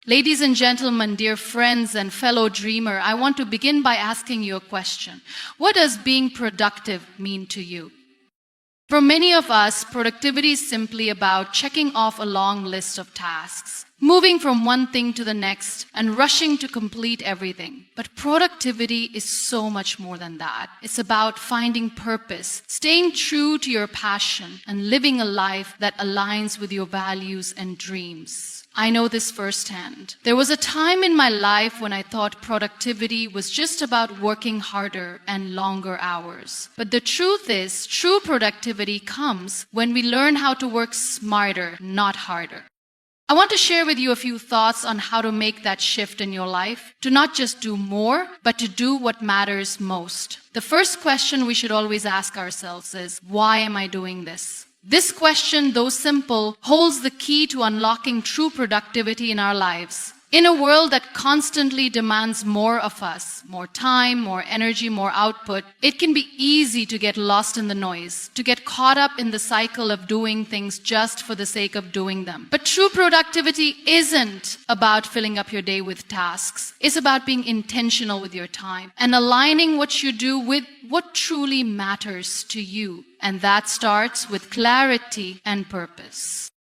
Ladies and gentlemen, dear friends and fellow dreamer, I want to begin by asking you a question. What does being productive mean to you? For many of us, productivity is simply about checking off a long list of tasks, moving from one thing to the next, and rushing to complete everything. But productivity is so much more than that. It's about finding purpose, staying true to your passion, and living a life that aligns with your values and dreams. I know this firsthand. There was a time in my life when I thought productivity was just about working harder and longer hours. But the truth is, true productivity comes when we learn how to work smarter, not harder. I want to share with you a few thoughts on how to make that shift in your life, to not just do more, but to do what matters most. The first question we should always ask ourselves is, why am I doing this? This question, though simple, holds the key to unlocking true productivity in our lives. In a world that constantly demands more of us, more time, more energy, more output, it can be easy to get lost in the noise, to get caught up in the cycle of doing things just for the sake of doing them. But true productivity isn't about filling up your day with tasks. It's about being intentional with your time and aligning what you do with what truly matters to you. And that starts with clarity and purpose.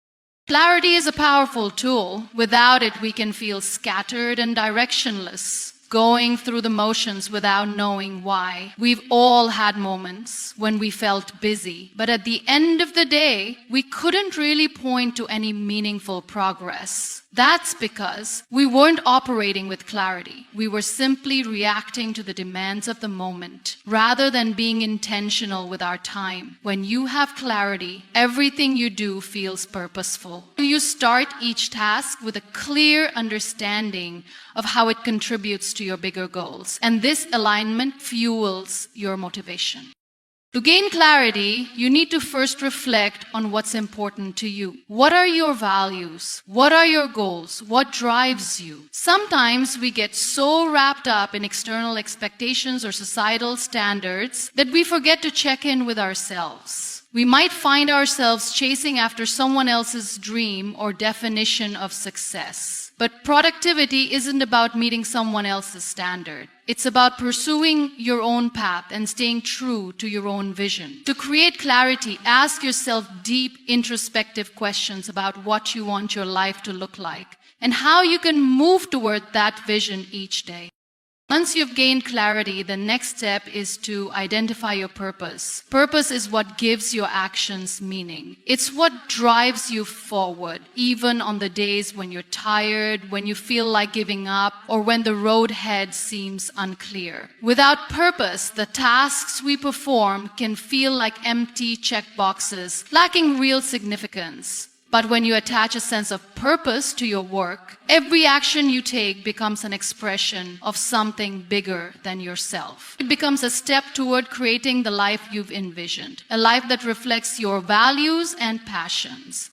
Clarity is a powerful tool. Without it, we can feel scattered and directionless, going through the motions without knowing why. We've all had moments when we felt busy, but at the end of the day, we couldn't really point to any meaningful progress. That's because we weren't operating with clarity. We were simply reacting to the demands of the moment, rather than being intentional with our time. When you have clarity, everything you do feels purposeful. You start each task with a clear understanding of how it contributes to your bigger goals, and this alignment fuels your motivation. To gain clarity, you need to first reflect on what's important to you. What are your values? What are your goals? What drives you? Sometimes we get so wrapped up in external expectations or societal standards that we forget to check in with ourselves. We might find ourselves chasing after someone else's dream or definition of success. But productivity isn't about meeting someone else's standard. It's about pursuing your own path and staying true to your own vision. To create clarity, ask yourself deep, introspective questions about what you want your life to look like and how you can move toward that vision each day. Once you've gained clarity, the next step is to identify your purpose. Purpose is what gives your actions meaning. It's what drives you forward, even on the days when you're tired, when you feel like giving up, or when the road ahead seems unclear. Without purpose, the tasks we perform can feel like empty checkboxes, lacking real significance. But when you attach a sense of purpose to your work, every action you take becomes an expression of something bigger than yourself. It becomes a step toward creating the life you've envisioned, a life that reflects your values and passions.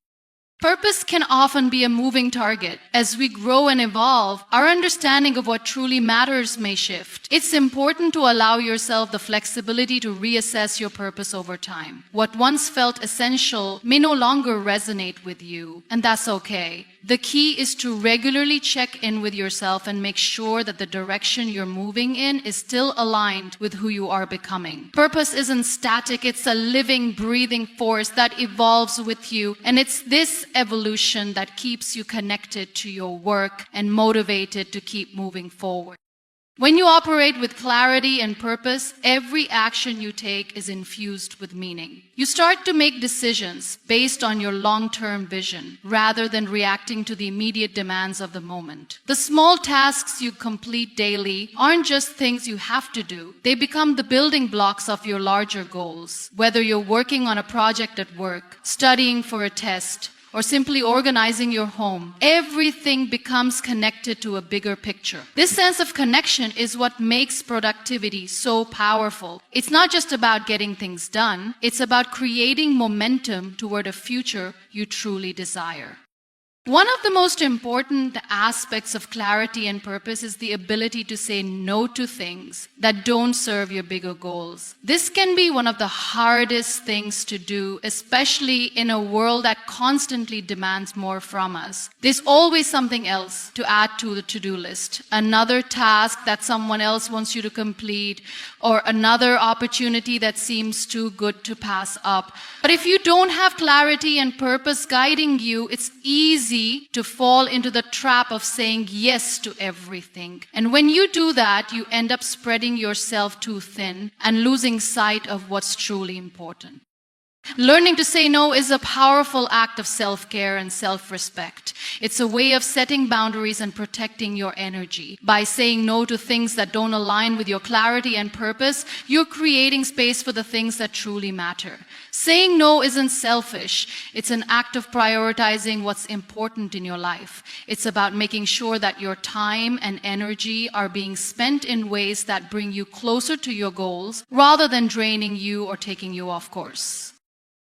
Purpose can often be a moving target. As we grow and evolve, our understanding of what truly matters may shift. It's important to allow yourself the flexibility to reassess your purpose over time. What once felt essential may no longer resonate with you, and that's okay. The key is to regularly check in with yourself and make sure that the direction you're moving in is still aligned with who you are becoming. Purpose isn't static, it's a living, breathing force that evolves with you, and it's this evolution that keeps you connected to your work and motivated to keep moving forward. When you operate with clarity and purpose, every action you take is infused with meaning. You start to make decisions based on your long-term vision, rather than reacting to the immediate demands of the moment. The small tasks you complete daily aren't just things you have to do. They become the building blocks of your larger goals. Whether you're working on a project at work, studying for a test, or simply organizing your home, everything becomes connected to a bigger picture. This sense of connection is what makes productivity so powerful. It's not just about getting things done, it's about creating momentum toward a future you truly desire. One of the most important aspects of clarity and purpose is the ability to say no to things that don't serve your bigger goals. This can be one of the hardest things to do, especially in a world that constantly demands more from us. There's always something else to add to the to-do list, another task that someone else wants you to complete, or another opportunity that seems too good to pass up. But if you don't have clarity and purpose guiding you, it's easy to fall into the trap of saying yes to everything. And when you do that, you end up spreading yourself too thin and losing sight of what's truly important. Learning to say no is a powerful act of self-care and self-respect. It's a way of setting boundaries and protecting your energy. By saying no to things that don't align with your clarity and purpose, you're creating space for the things that truly matter. Saying no isn't selfish. It's an act of prioritizing what's important in your life. It's about making sure that your time and energy are being spent in ways that bring you closer to your goals rather than draining you or taking you off course.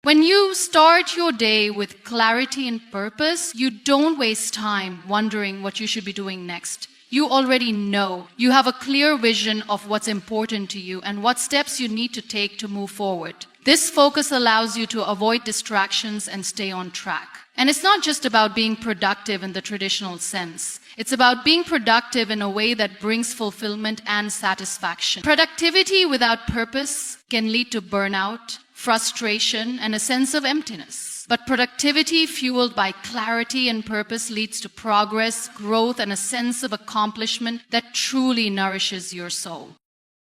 When you start your day with clarity and purpose, you don't waste time wondering what you should be doing next. You already know. You have a clear vision of what's important to you and what steps you need to take to move forward. This focus allows you to avoid distractions and stay on track. And it's not just about being productive in the traditional sense. It's about being productive in a way that brings fulfillment and satisfaction. Productivity without purpose can lead to burnout, frustration, and a sense of emptiness. But productivity fueled by clarity and purpose leads to progress, growth, and a sense of accomplishment that truly nourishes your soul.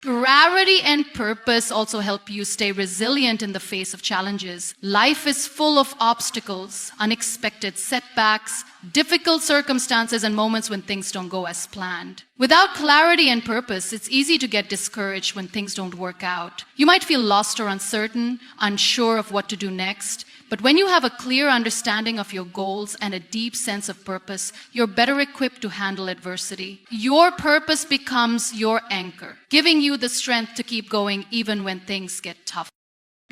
Clarity and purpose also help you stay resilient in the face of challenges. Life is full of obstacles, unexpected setbacks, difficult circumstances, and moments when things don't go as planned. Without clarity and purpose, it's easy to get discouraged when things don't work out. You might feel lost or uncertain, unsure of what to do next. But when you have a clear understanding of your goals and a deep sense of purpose, you're better equipped to handle adversity. Your purpose becomes your anchor, giving you the strength to keep going even when things get tough.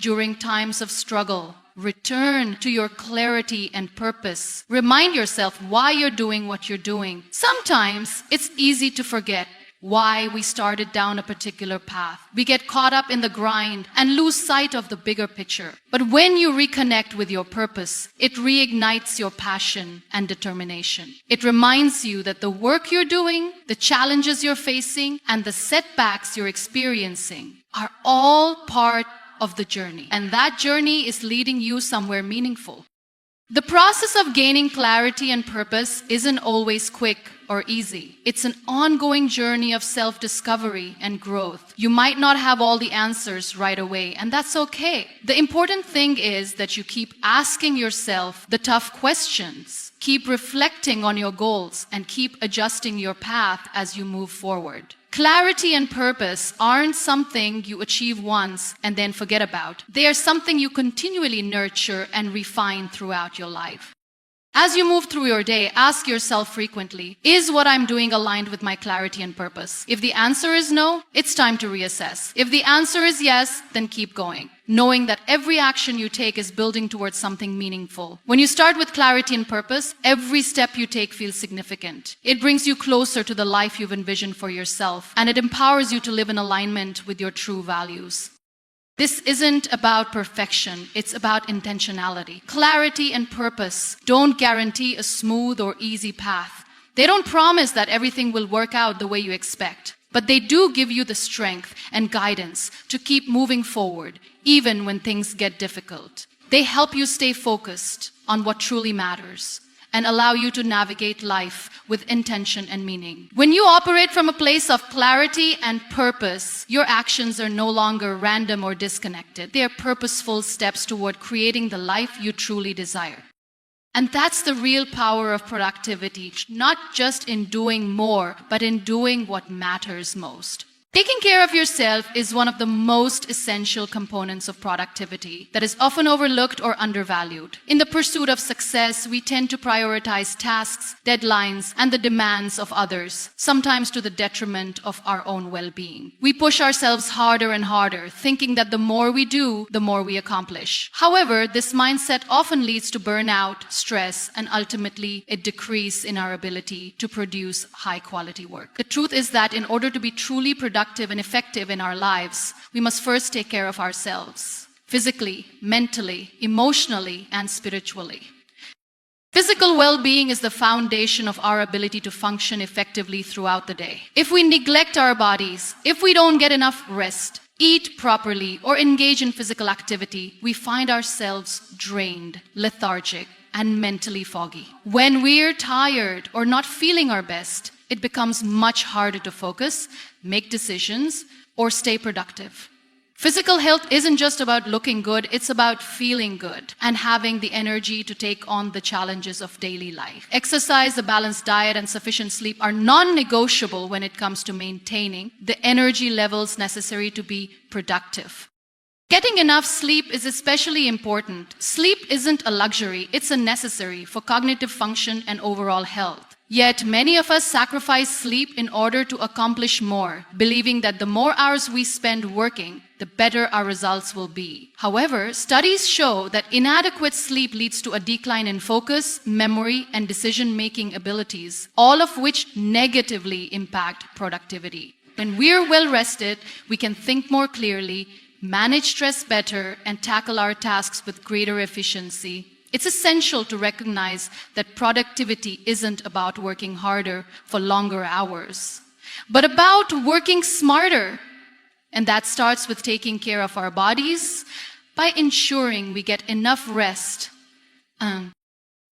During times of struggle, return to your clarity and purpose. Remind yourself why you're doing what you're doing. Sometimes it's easy to forget why we started down a particular path. We get caught up in the grind and lose sight of the bigger picture. But when you reconnect with your purpose, it reignites your passion and determination. It reminds you that the work you're doing, the challenges you're facing, and the setbacks you're experiencing are all part of the journey. And that journey is leading you somewhere meaningful. The process of gaining clarity and purpose isn't always quick or easy. It's an ongoing journey of self-discovery and growth. You might not have all the answers right away, and that's okay. The important thing is that you keep asking yourself the tough questions, keep reflecting on your goals, and keep adjusting your path as you move forward. Clarity and purpose aren't something you achieve once and then forget about. They are something you continually nurture and refine throughout your life. As you move through your day, ask yourself frequently, is what I'm doing aligned with my clarity and purpose? If the answer is no, it's time to reassess. If the answer is yes, then keep going, knowing that every action you take is building towards something meaningful. When you start with clarity and purpose, every step you take feels significant. It brings you closer to the life you've envisioned for yourself, and it empowers you to live in alignment with your true values. This isn't about perfection, it's about intentionality. Clarity and purpose don't guarantee a smooth or easy path. They don't promise that everything will work out the way you expect, but they do give you the strength and guidance to keep moving forward, even when things get difficult. They help you stay focused on what truly matters and allow you to navigate life with intention and meaning. When you operate from a place of clarity and purpose, your actions are no longer random or disconnected. They are purposeful steps toward creating the life you truly desire. And that's the real power of productivity, not just in doing more, but in doing what matters most. Taking care of yourself is one of the most essential components of productivity that is often overlooked or undervalued. In the pursuit of success, we tend to prioritize tasks, deadlines, and the demands of others, sometimes to the detriment of our own well-being. We push ourselves harder and harder, thinking that the more we do, the more we accomplish. However, this mindset often leads to burnout, stress, and ultimately a decrease in our ability to produce high-quality work. The truth is that in order to be truly productive and effective in our lives, we must first take care of ourselves, physically, mentally, emotionally, and spiritually. Physical well-being is the foundation of our ability to function effectively throughout the day. If we neglect our bodies, if we don't get enough rest, eat properly, or engage in physical activity, we find ourselves drained, lethargic, and mentally foggy. When we're tired or not feeling our best, it becomes much harder to focus, make decisions, or stay productive. Physical health isn't just about looking good, it's about feeling good and having the energy to take on the challenges of daily life. Exercise, a balanced diet, and sufficient sleep are non-negotiable when it comes to maintaining the energy levels necessary to be productive. Getting enough sleep is especially important. Sleep isn't a luxury, it's a necessary for cognitive function and overall health. Yet many of us sacrifice sleep in order to accomplish more, believing that the more hours we spend working, the better our results will be. However, studies show that inadequate sleep leads to a decline in focus, memory, and decision-making abilities, all of which negatively impact productivity. When we're well rested, we can think more clearly, manage stress better, and tackle our tasks with greater efficiency. It's essential to recognize that productivity isn't about working harder for longer hours, but about working smarter. And that starts with taking care of our bodies by ensuring we get enough rest.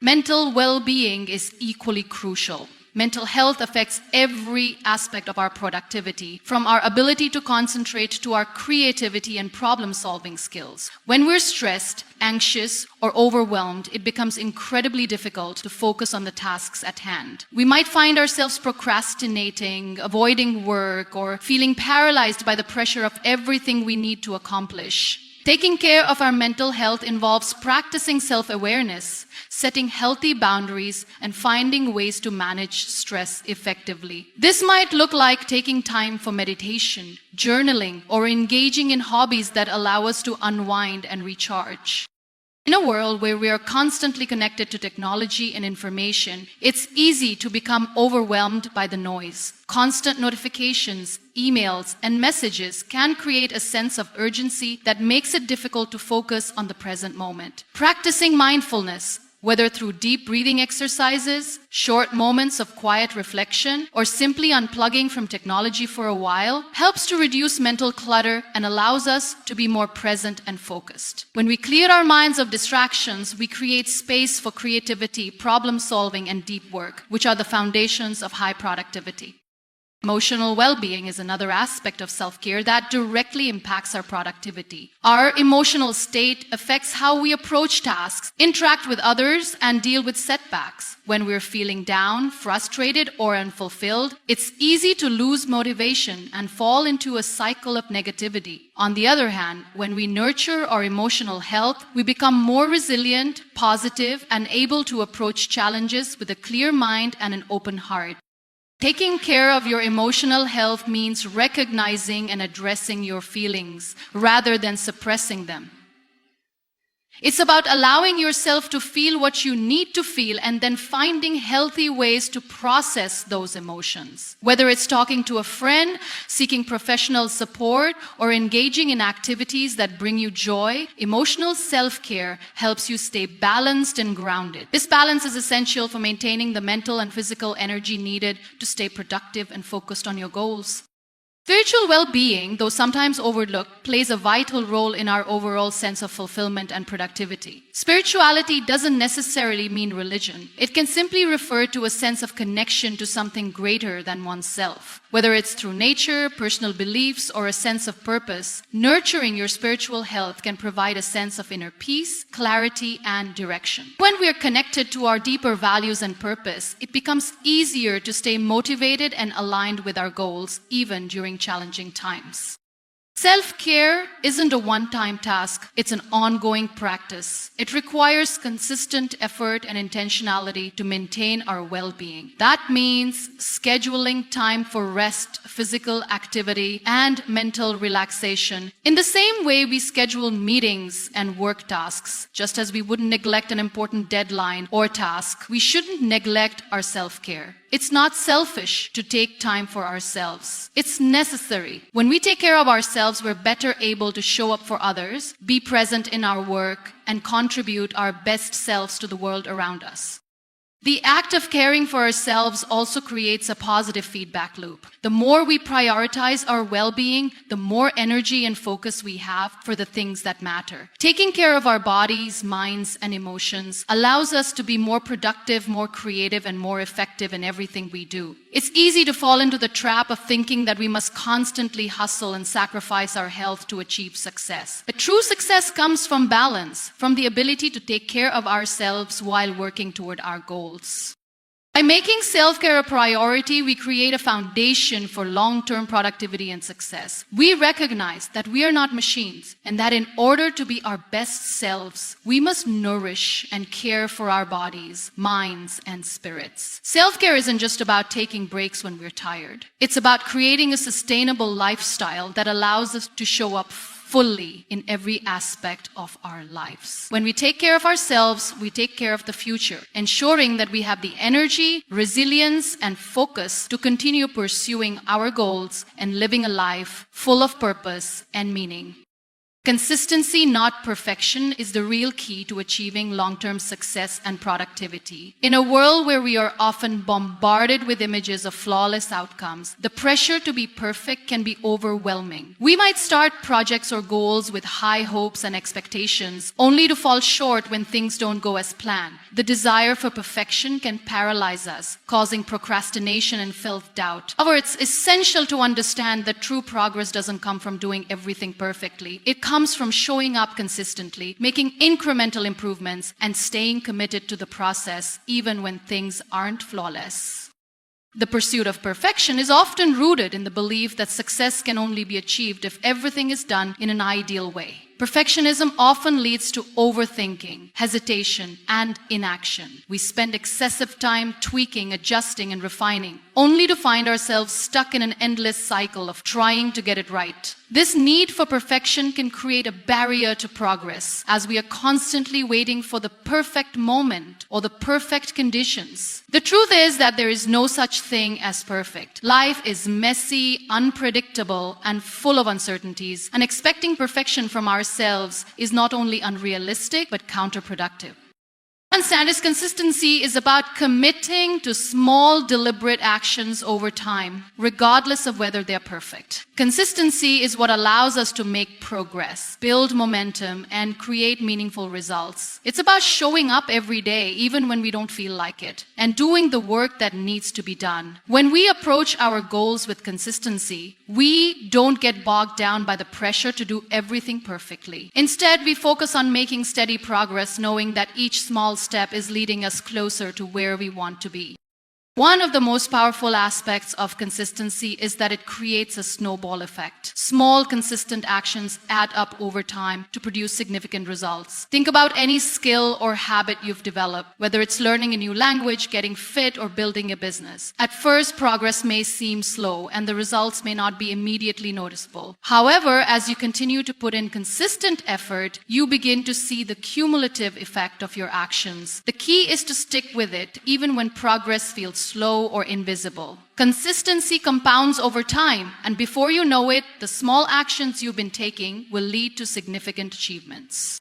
Mental well-being is equally crucial. Mental health affects every aspect of our productivity, from our ability to concentrate to our creativity and problem-solving skills. When we're stressed, anxious, or overwhelmed, it becomes incredibly difficult to focus on the tasks at hand. We might find ourselves procrastinating, avoiding work, or feeling paralyzed by the pressure of everything we need to accomplish. Taking care of our mental health involves practicing self-awareness, setting healthy boundaries, and finding ways to manage stress effectively. This might look like taking time for meditation, journaling, or engaging in hobbies that allow us to unwind and recharge. In a world where we are constantly connected to technology and information, it's easy to become overwhelmed by the noise. Constant notifications, emails, and messages can create a sense of urgency that makes it difficult to focus on the present moment. Practicing mindfulness, whether through deep breathing exercises, short moments of quiet reflection, or simply unplugging from technology for a while, helps to reduce mental clutter and allows us to be more present and focused. When we clear our minds of distractions, we create space for creativity, problem solving, and deep work, which are the foundations of high productivity. Emotional well-being is another aspect of self-care that directly impacts our productivity. Our emotional state affects how we approach tasks, interact with others, and deal with setbacks. When we're feeling down, frustrated, or unfulfilled, it's easy to lose motivation and fall into a cycle of negativity. On the other hand, when we nurture our emotional health, we become more resilient, positive, and able to approach challenges with a clear mind and an open heart. Taking care of your emotional health means recognizing and addressing your feelings rather than suppressing them. It's about allowing yourself to feel what you need to feel and then finding healthy ways to process those emotions. Whether it's talking to a friend, seeking professional support, or engaging in activities that bring you joy, emotional self-care helps you stay balanced and grounded. This balance is essential for maintaining the mental and physical energy needed to stay productive and focused on your goals. Spiritual well-being, though sometimes overlooked, plays a vital role in our overall sense of fulfillment and productivity. Spirituality doesn't necessarily mean religion. It can simply refer to a sense of connection to something greater than oneself. Whether it's through nature, personal beliefs, or a sense of purpose, nurturing your spiritual health can provide a sense of inner peace, clarity, and direction. When we are connected to our deeper values and purpose, it becomes easier to stay motivated and aligned with our goals, even during challenging times. Self-care isn't a one-time task, it's an ongoing practice. It requires consistent effort and intentionality to maintain our well-being. That means scheduling time for rest, physical activity, and mental relaxation. In the same way we schedule meetings and work tasks, just as we wouldn't neglect an important deadline or task, we shouldn't neglect our self-care. It's not selfish to take time for ourselves. It's necessary. When we take care of ourselves, we're better able to show up for others, be present in our work, and contribute our best selves to the world around us. The act of caring for ourselves also creates a positive feedback loop. The more we prioritize our well-being, the more energy and focus we have for the things that matter. Taking care of our bodies, minds, and emotions allows us to be more productive, more creative, and more effective in everything we do. It's easy to fall into the trap of thinking that we must constantly hustle and sacrifice our health to achieve success. But true success comes from balance, from the ability to take care of ourselves while working toward our goals. By making self-care a priority, we create a foundation for long-term productivity and success. We recognize that we are not machines and that in order to be our best selves, we must nourish and care for our bodies, minds, and spirits. Self-care isn't just about taking breaks when we're tired. It's about creating a sustainable lifestyle that allows us to show up fully in every aspect of our lives. When we take care of ourselves, we take care of the future, ensuring that we have the energy, resilience, and focus to continue pursuing our goals and living a life full of purpose and meaning. Consistency, not perfection, is the real key to achieving long-term success and productivity. In a world where we are often bombarded with images of flawless outcomes, the pressure to be perfect can be overwhelming. We might start projects or goals with high hopes and expectations, only to fall short when things don't go as planned. The desire for perfection can paralyze us, causing procrastination and self-doubt. However, it's essential to understand that true progress doesn't come from doing everything perfectly. It comes from showing up consistently, making incremental improvements, and staying committed to the process even when things aren't flawless. The pursuit of perfection is often rooted in the belief that success can only be achieved if everything is done in an ideal way. Perfectionism often leads to overthinking, hesitation, and inaction. We spend excessive time tweaking, adjusting, and refining, only to find ourselves stuck in an endless cycle of trying to get it right. This need for perfection can create a barrier to progress, as we are constantly waiting for the perfect moment or the perfect conditions. The truth is that there is no such thing as perfect. Life is messy, unpredictable, and full of uncertainties, and expecting perfection from ourselves is not only unrealistic but counterproductive. Understand is consistency is about committing to small, deliberate actions over time, regardless of whether they're perfect. Consistency is what allows us to make progress, build momentum, and create meaningful results. It's about showing up every day, even when we don't feel like it, and doing the work that needs to be done. When we approach our goals with consistency, we don't get bogged down by the pressure to do everything perfectly. Instead, we focus on making steady progress, knowing that each small step is leading us closer to where we want to be. One of the most powerful aspects of consistency is that it creates a snowball effect. Small, consistent actions add up over time to produce significant results. Think about any skill or habit you've developed, whether it's learning a new language, getting fit, or building a business. At first, progress may seem slow, and the results may not be immediately noticeable. However, as you continue to put in consistent effort, you begin to see the cumulative effect of your actions. The key is to stick with it, even when progress feels slow or invisible. Consistency compounds over time, and before you know it, the small actions you've been taking will lead to significant achievements.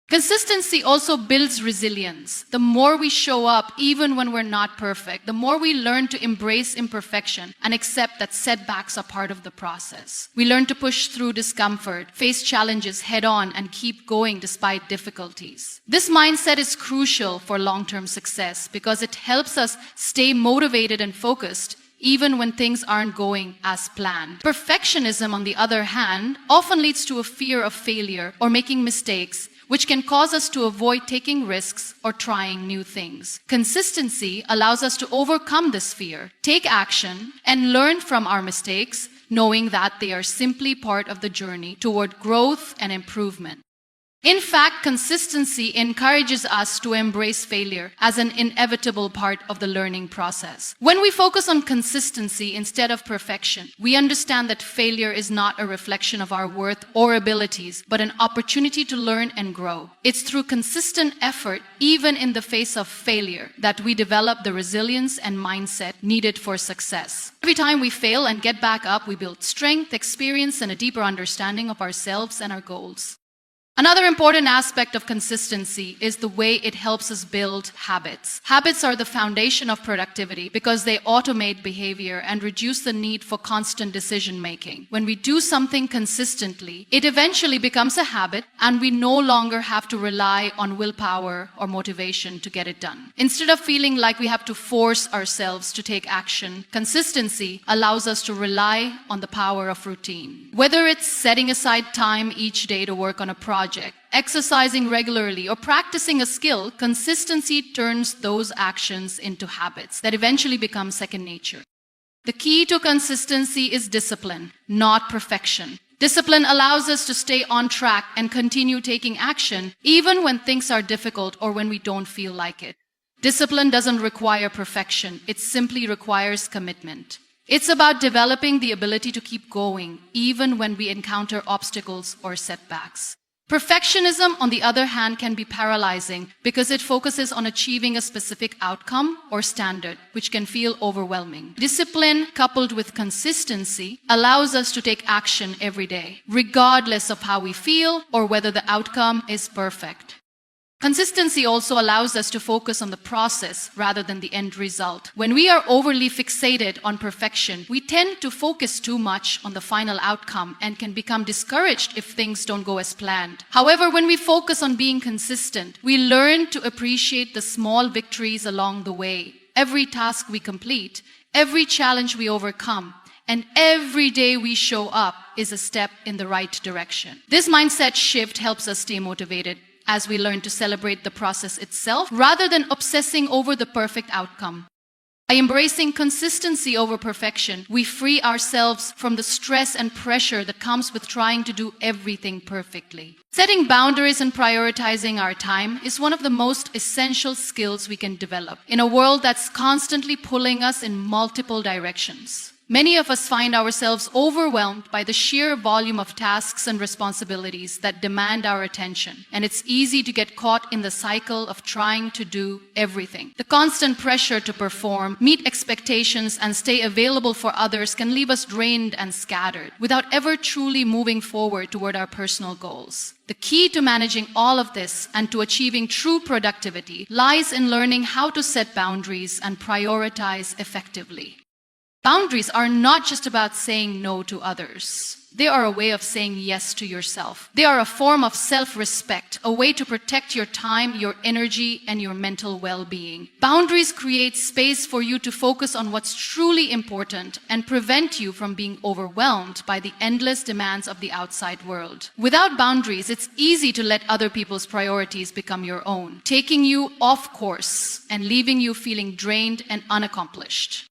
Consistency also builds resilience. The more we show up, even when we're not perfect, the more we learn to embrace imperfection and accept that setbacks are part of the process. We learn to push through discomfort, face challenges head on, and keep going despite difficulties. This mindset is crucial for long-term success because it helps us stay motivated and focused even when things aren't going as planned. Perfectionism, on the other hand, often leads to a fear of failure or making mistakes, which can cause us to avoid taking risks or trying new things. Consistency allows us to overcome this fear, take action, and learn from our mistakes, knowing that they are simply part of the journey toward growth and improvement. In fact, consistency encourages us to embrace failure as an inevitable part of the learning process. When we focus on consistency instead of perfection, we understand that failure is not a reflection of our worth or abilities, but an opportunity to learn and grow. It's through consistent effort, even in the face of failure, that we develop the resilience and mindset needed for success. Every time we fail and get back up, we build strength, experience, and a deeper understanding of ourselves and our goals. Another important aspect of consistency is the way it helps us build habits. Habits are the foundation of productivity because they automate behavior and reduce the need for constant decision making. When we do something consistently, it eventually becomes a habit and we no longer have to rely on willpower or motivation to get it done. Instead of feeling like we have to force ourselves to take action, consistency allows us to rely on the power of routine. Whether it's setting aside time each day to work on a project, exercising regularly, or practicing a skill, consistency turns those actions into habits that eventually become second nature. The key to consistency is discipline, not perfection. Discipline allows us to stay on track and continue taking action even when things are difficult or when we don't feel like it. Discipline doesn't require perfection, it simply requires commitment. It's about developing the ability to keep going even when we encounter obstacles or setbacks. Perfectionism, on the other hand, can be paralyzing because it focuses on achieving a specific outcome or standard, which can feel overwhelming. Discipline, coupled with consistency, allows us to take action every day, regardless of how we feel or whether the outcome is perfect. Consistency also allows us to focus on the process rather than the end result. When we are overly fixated on perfection, we tend to focus too much on the final outcome and can become discouraged if things don't go as planned. However, when we focus on being consistent, we learn to appreciate the small victories along the way. Every task we complete, every challenge we overcome, and every day we show up is a step in the right direction. This mindset shift helps us stay motivated as we learn to celebrate the process itself rather than obsessing over the perfect outcome. By embracing consistency over perfection, we free ourselves from the stress and pressure that comes with trying to do everything perfectly. Setting boundaries and prioritizing our time is one of the most essential skills we can develop in a world that's constantly pulling us in multiple directions. Many of us find ourselves overwhelmed by the sheer volume of tasks and responsibilities that demand our attention, and it's easy to get caught in the cycle of trying to do everything. The constant pressure to perform, meet expectations, and stay available for others can leave us drained and scattered, without ever truly moving forward toward our personal goals. The key to managing all of this and to achieving true productivity lies in learning how to set boundaries and prioritize effectively. Boundaries are not just about saying no to others. They are a way of saying yes to yourself. They are a form of self-respect, a way to protect your time, your energy, and your mental well-being. Boundaries create space for you to focus on what's truly important and prevent you from being overwhelmed by the endless demands of the outside world. Without boundaries, it's easy to let other people's priorities become your own, taking you off course and leaving you feeling drained and unaccomplished.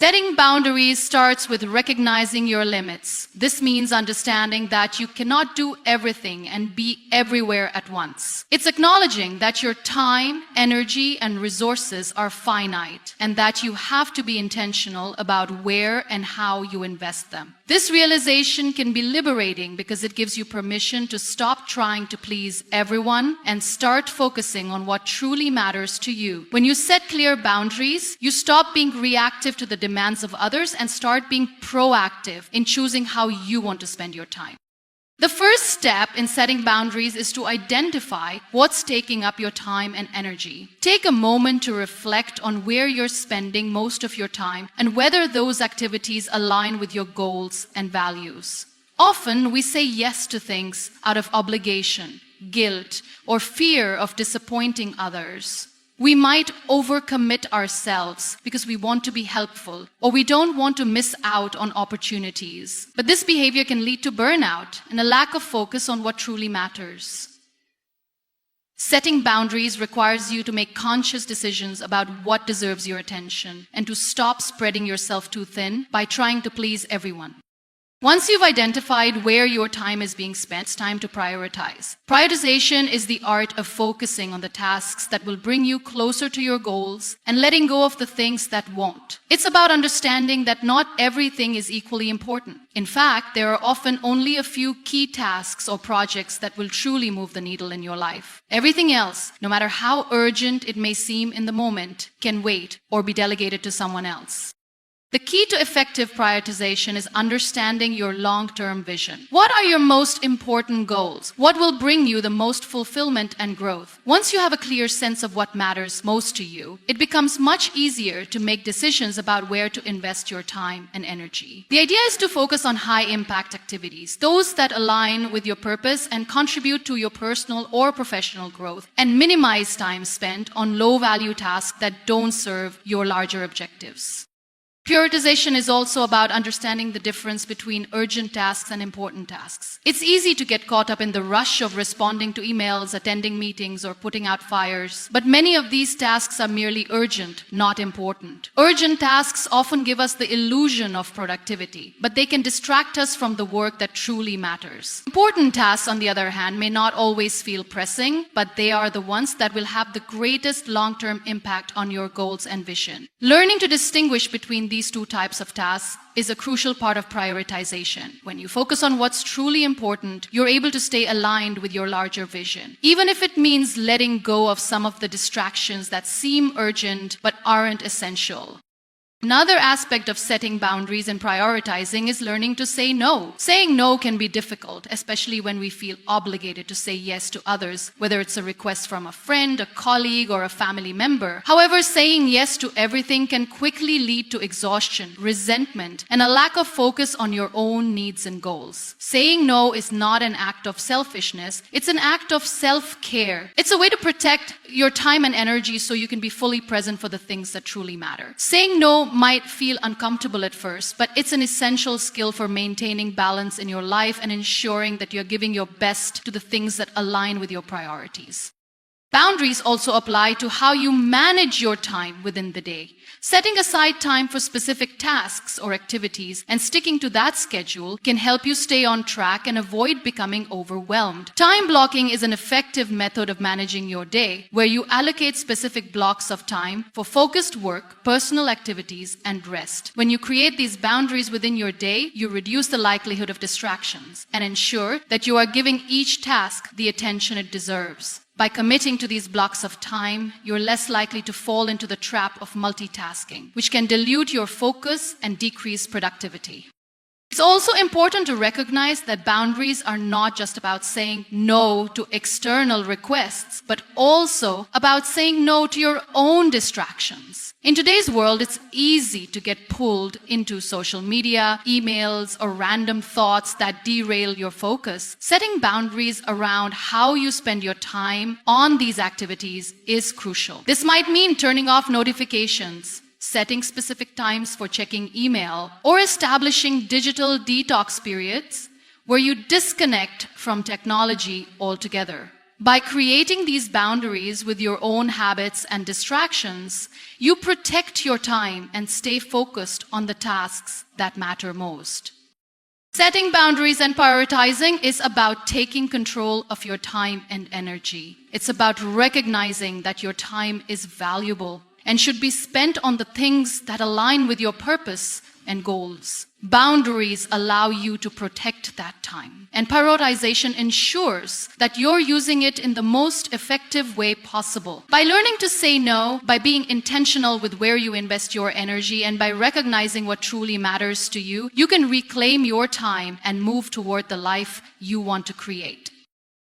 Setting boundaries starts with recognizing your limits. This means understanding that you cannot do everything and be everywhere at once. It's acknowledging that your time, energy, and resources are finite and that you have to be intentional about where and how you invest them. This realization can be liberating because it gives you permission to stop trying to please everyone and start focusing on what truly matters to you. When you set clear boundaries, you stop being reactive to the demands of others and start being proactive in choosing how you want to spend your time. The first step in setting boundaries is to identify what's taking up your time and energy. Take a moment to reflect on where you're spending most of your time and whether those activities align with your goals and values. Often, we say yes to things out of obligation, guilt, or fear of disappointing others. We might overcommit ourselves because we want to be helpful or we don't want to miss out on opportunities. But this behavior can lead to burnout and a lack of focus on what truly matters. Setting boundaries requires you to make conscious decisions about what deserves your attention and to stop spreading yourself too thin by trying to please everyone. Once you've identified where your time is being spent, it's time to prioritize. Prioritization is the art of focusing on the tasks that will bring you closer to your goals and letting go of the things that won't. It's about understanding that not everything is equally important. In fact, there are often only a few key tasks or projects that will truly move the needle in your life. Everything else, no matter how urgent it may seem in the moment, can wait or be delegated to someone else. The key to effective prioritization is understanding your long-term vision. What are your most important goals? What will bring you the most fulfillment and growth? Once you have a clear sense of what matters most to you, it becomes much easier to make decisions about where to invest your time and energy. The idea is to focus on high-impact activities, those that align with your purpose and contribute to your personal or professional growth, and minimize time spent on low-value tasks that don't serve your larger objectives. Prioritization is also about understanding the difference between urgent tasks and important tasks. It's easy to get caught up in the rush of responding to emails, attending meetings, or putting out fires, but many of these tasks are merely urgent, not important. Urgent tasks often give us the illusion of productivity, but they can distract us from the work that truly matters. Important tasks, on the other hand, may not always feel pressing, but they are the ones that will have the greatest long-term impact on your goals and vision. Learning to distinguish between these two types of tasks is a crucial part of prioritization. When you focus on what's truly important, you're able to stay aligned with your larger vision, even if it means letting go of some of the distractions that seem urgent but aren't essential. Another aspect of setting boundaries and prioritizing is learning to say no. Saying no can be difficult, especially when we feel obligated to say yes to others, whether it's a request from a friend, a colleague, or a family member. However, saying yes to everything can quickly lead to exhaustion, resentment, and a lack of focus on your own needs and goals. Saying no is not an act of selfishness, it's an act of self-care. It's a way to protect your time and energy so you can be fully present for the things that truly matter. Saying no might feel uncomfortable at first, but it's an essential skill for maintaining balance in your life and ensuring that you're giving your best to the things that align with your priorities. Boundaries also apply to how you manage your time within the day. Setting aside time for specific tasks or activities and sticking to that schedule can help you stay on track and avoid becoming overwhelmed. Time blocking is an effective method of managing your day, where you allocate specific blocks of time for focused work, personal activities, and rest. When you create these boundaries within your day, you reduce the likelihood of distractions and ensure that you are giving each task the attention it deserves. By committing to these blocks of time, you're less likely to fall into the trap of multitasking, which can dilute your focus and decrease productivity. It's also important to recognize that boundaries are not just about saying no to external requests, but also about saying no to your own distractions. In today's world, it's easy to get pulled into social media, emails, or random thoughts that derail your focus. Setting boundaries around how you spend your time on these activities is crucial. This might mean turning off notifications, setting specific times for checking email, or establishing digital detox periods where you disconnect from technology altogether. By creating these boundaries with your own habits and distractions, you protect your time and stay focused on the tasks that matter most. Setting boundaries and prioritizing is about taking control of your time and energy. It's about recognizing that your time is valuable and should be spent on the things that align with your purpose and goals. Boundaries allow you to protect that time, and prioritization ensures that you're using it in the most effective way possible. By learning to say no, by being intentional with where you invest your energy, and by recognizing what truly matters to you, you can reclaim your time and move toward the life you want to create.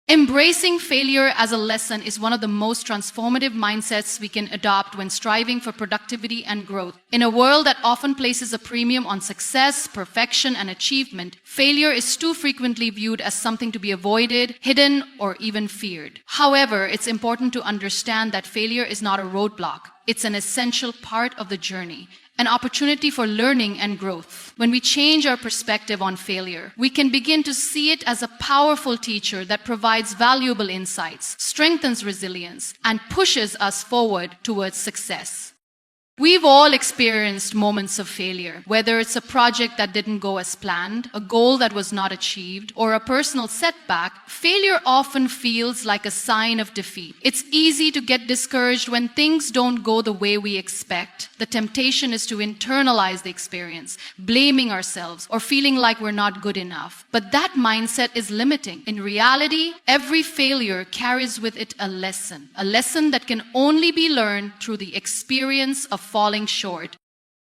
Embracing failure as a lesson is one of the most transformative mindsets we can adopt when striving for productivity and growth. In a world that often places a premium on success, perfection, and achievement, failure is too frequently viewed as something to be avoided, hidden, or even feared. However, it's important to understand that failure is not a roadblock. It's an essential part of the journey, an opportunity for learning and growth. When we change our perspective on failure, we can begin to see it as a powerful teacher that provides valuable insights, strengthens resilience, and pushes us forward towards success. We've all experienced moments of failure, whether it's a project that didn't go as planned, a goal that was not achieved, or a personal setback. Failure often feels like a sign of defeat. It's easy to get discouraged when things don't go the way we expect. The temptation is to internalize the experience, blaming ourselves or feeling like we're not good enough. But that mindset is limiting. In reality, every failure carries with it a lesson that can only be learned through the experience of falling short.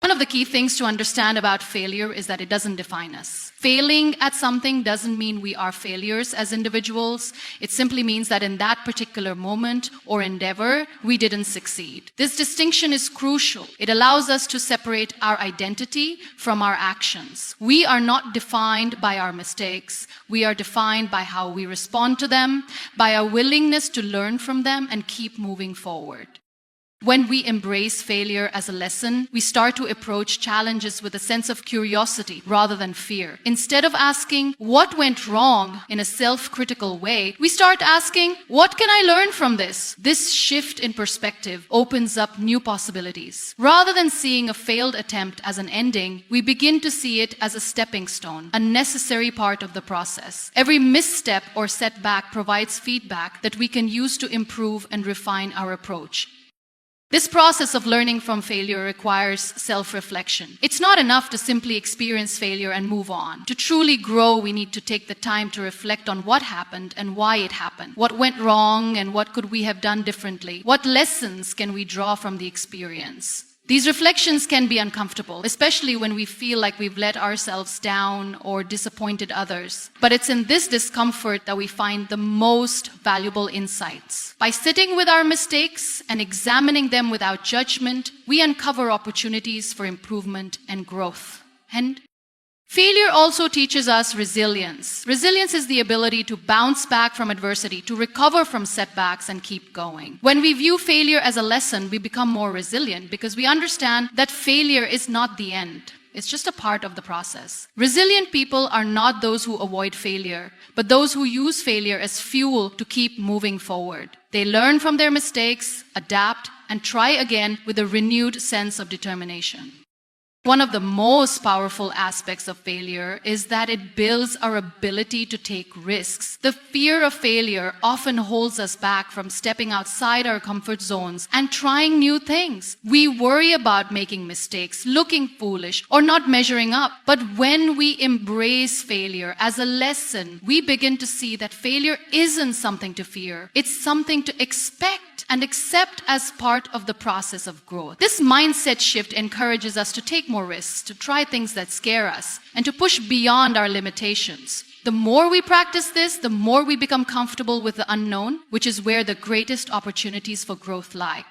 One of the key things to understand about failure is that it doesn't define us. Failing at something doesn't mean we are failures as individuals. It simply means that in that particular moment or endeavor, we didn't succeed. This distinction is crucial. It allows us to separate our identity from our actions. We are not defined by our mistakes. We are defined by how we respond to them, by our willingness to learn from them and keep moving forward. When we embrace failure as a lesson, we start to approach challenges with a sense of curiosity rather than fear. Instead of asking, what went wrong in a self-critical way, we start asking, what can I learn from this? This shift in perspective opens up new possibilities. Rather than seeing a failed attempt as an ending, we begin to see it as a stepping stone, a necessary part of the process. Every misstep or setback provides feedback that we can use to improve and refine our approach. This process of learning from failure requires self-reflection. It's not enough to simply experience failure and move on. To truly grow, we need to take the time to reflect on what happened and why it happened. What went wrong and what could we have done differently? What lessons can we draw from the experience? These reflections can be uncomfortable, especially when we feel like we've let ourselves down or disappointed others. But it's in this discomfort that we find the most valuable insights. By sitting with our mistakes and examining them without judgment, we uncover opportunities for improvement and growth. And failure also teaches us resilience. Resilience is the ability to bounce back from adversity, to recover from setbacks and keep going. When we view failure as a lesson, we become more resilient because we understand that failure is not the end. It's just a part of the process. Resilient people are not those who avoid failure, but those who use failure as fuel to keep moving forward. They learn from their mistakes, adapt, and try again with a renewed sense of determination. One of the most powerful aspects of failure is that it builds our ability to take risks. The fear of failure often holds us back from stepping outside our comfort zones and trying new things. We worry about making mistakes, looking foolish, or not measuring up. But when we embrace failure as a lesson, we begin to see that failure isn't something to fear. It's something to expect and accept as part of the process of growth. This mindset shift encourages us to take more risks, to try things that scare us, and to push beyond our limitations. The more we practice this, the more we become comfortable with the unknown, which is where the greatest opportunities for growth lie.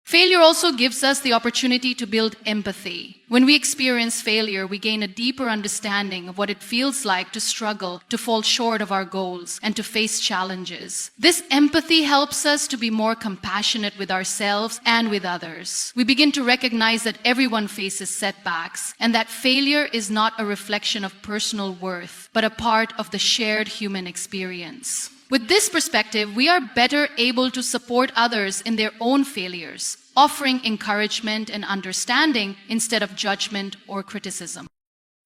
Failure also gives us the opportunity to build empathy. When we experience failure, we gain a deeper understanding of what it feels like to struggle, to fall short of our goals, and to face challenges. This empathy helps us to be more compassionate with ourselves and with others. We begin to recognize that everyone faces setbacks, and that failure is not a reflection of personal worth, but a part of the shared human experience. With this perspective, we are better able to support others in their own failures, offering encouragement and understanding instead of judgment or criticism.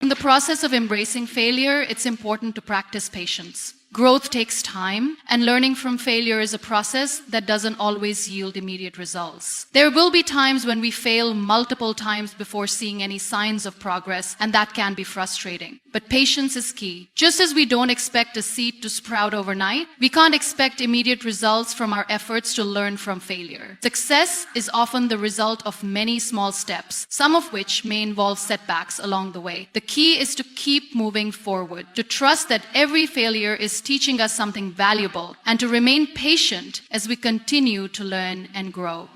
In the process of embracing failure, it's important to practice patience. Growth takes time, and learning from failure is a process that doesn't always yield immediate results. There will be times when we fail multiple times before seeing any signs of progress, and that can be frustrating. But patience is key. Just as we don't expect a seed to sprout overnight, we can't expect immediate results from our efforts to learn from failure. Success is often the result of many small steps, some of which may involve setbacks along the way. The key is to keep moving forward, to trust that every failure is teaching us something valuable, and to remain patient as we continue to learn and grow.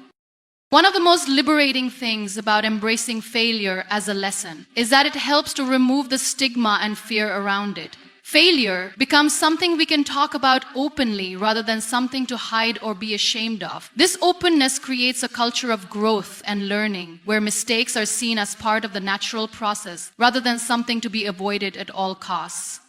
One of the most liberating things about embracing failure as a lesson is that it helps to remove the stigma and fear around it. Failure becomes something we can talk about openly rather than something to hide or be ashamed of. This openness creates a culture of growth and learning, where mistakes are seen as part of the natural process rather than something to be avoided at all costs.